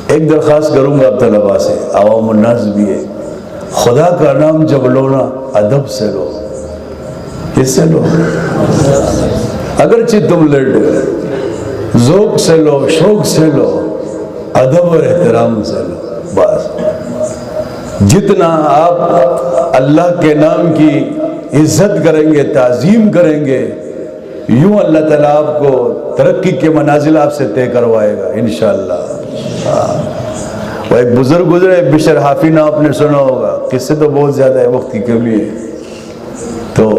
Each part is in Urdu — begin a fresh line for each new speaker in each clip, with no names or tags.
ایک درخواست کروں گا طلباء سے، عوام الناس بھی ہے، خدا کا نام جب لونا ادب سے لو، کس سے لو؟ اگرچہ تم لیٹ گئے، ذوق سے لو، شوق سے لو، ادب اور احترام سے لو، بس۔ جتنا آپ اللہ کے نام کی عزت کریں گے، تعظیم کریں گے، یوں اللہ تعالیٰ آپ کو ترقی کے منازل آپ سے طے کروائے گا انشاءاللہ۔ وہ ایک بزرگ گزرے، بشر حافی نام آپ نے سنا ہوگا، قصے تو بہت زیادہ ہے، وقت کی کمی ہے، تو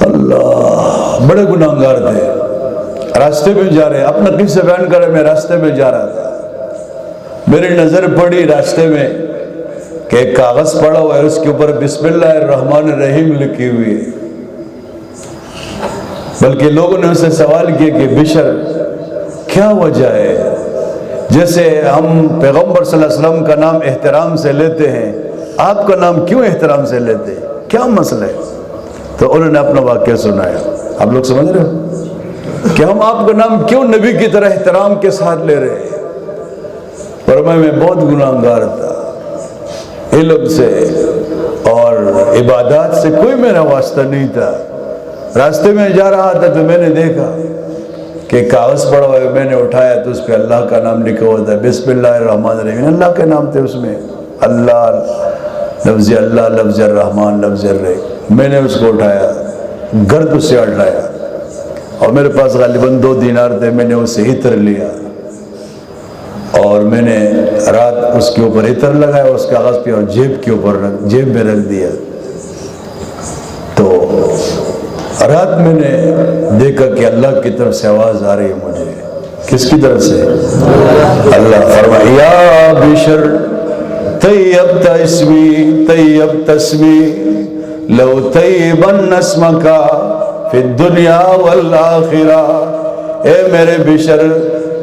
اللہ بڑے گناہگار تھے، راستے میں جا رہے، اپنا قصہ بیان کرے، میں راستے میں جا رہا تھا، میری نظر پڑی راستے میں کہ ایک کاغذ پڑا ہوا ہے، اس کے اوپر بسم اللہ الرحمن الرحیم لکھی ہوئی ہے، بلکہ لوگوں نے اسے سوال کیا کہ بشر کیا وجہ ہے، جیسے ہم پیغمبر صلی اللہ علیہ وسلم کا نام احترام سے لیتے ہیں، آپ کا نام کیوں احترام سے لیتے ہیں، کیا مسئلہ ہے؟ تو انہوں نے اپنا واقعہ سنایا۔ آپ لوگ سمجھ رہے ہو کہ ہم آپ کا نام کیوں نبی کی طرح احترام کے ساتھ لے رہے ہیں؟ فرمایا میں بہت گناہگار تھا، علم سے اور عبادات سے کوئی میرا واسطہ نہیں تھا، راستے میں جا رہا تھا تو میں نے دیکھا کہ کاغذ پڑا ہوا ہے، میں نے اٹھایا تو اس پہ اللہ کا نام لکھا ہوا تھا، بسم اللہ الرحمن الرحیم، اللہ کے نام تھے اس میں، اللہ لفظ اللہ، لفظ الرحمن، لفظ الرحیم، میں نے اس کو اٹھایا، گرد اس سے ہٹایا، اور میرے پاس غالباً 2 دینار تھے، میں نے اسے عطر لیا اور میں نے رات اس کے اوپر عطر لگایا اس کاغذ پہ، اور جیب میں رکھ دیا۔ تو رات میں نے دیکھا کہ اللہ کی طرف سے آواز آ رہی ہے مجھے، کس کی طرف سے؟ اللہ فرمایا یا بشر طیبت اسمی طیبت اسمی لو طیبن اسمک فی الدنیا والآخرہ، اے میرے بشر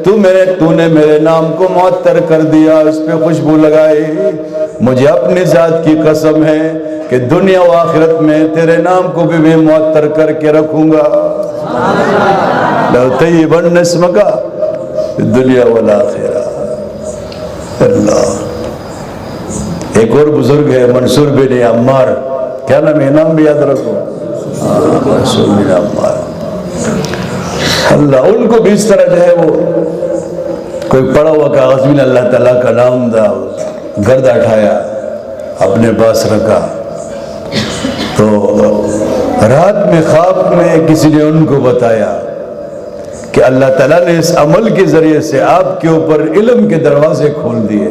تو نے میرے نام کو معطر کر دیا، اس پہ خوشبو لگائی، مجھے اپنی ذات کی قسم ہے کہ دنیا و آخرت میں تیرے نام کو بھی میں معطر کر کے رکھوں گا، لو طیبن اسمک فی الدنیا والآخرہ۔ اللہ، ایک اور بزرگ ہے منصور بن عمار، کیا نام ہے؟ نام بھی یاد رکھو، منصور بن عمار، اللہ ان کو بھی اس طرح جو ہے وہ کوئی پڑا ہوا کاغذ میں اللہ تعالیٰ کا نام تھا، گرد اٹھایا اپنے پاس رکھا، تو رات میں خواب میں کسی نے ان کو بتایا کہ اللہ تعالیٰ نے اس عمل کے ذریعے سے آپ کے اوپر علم کے دروازے کھول دیے،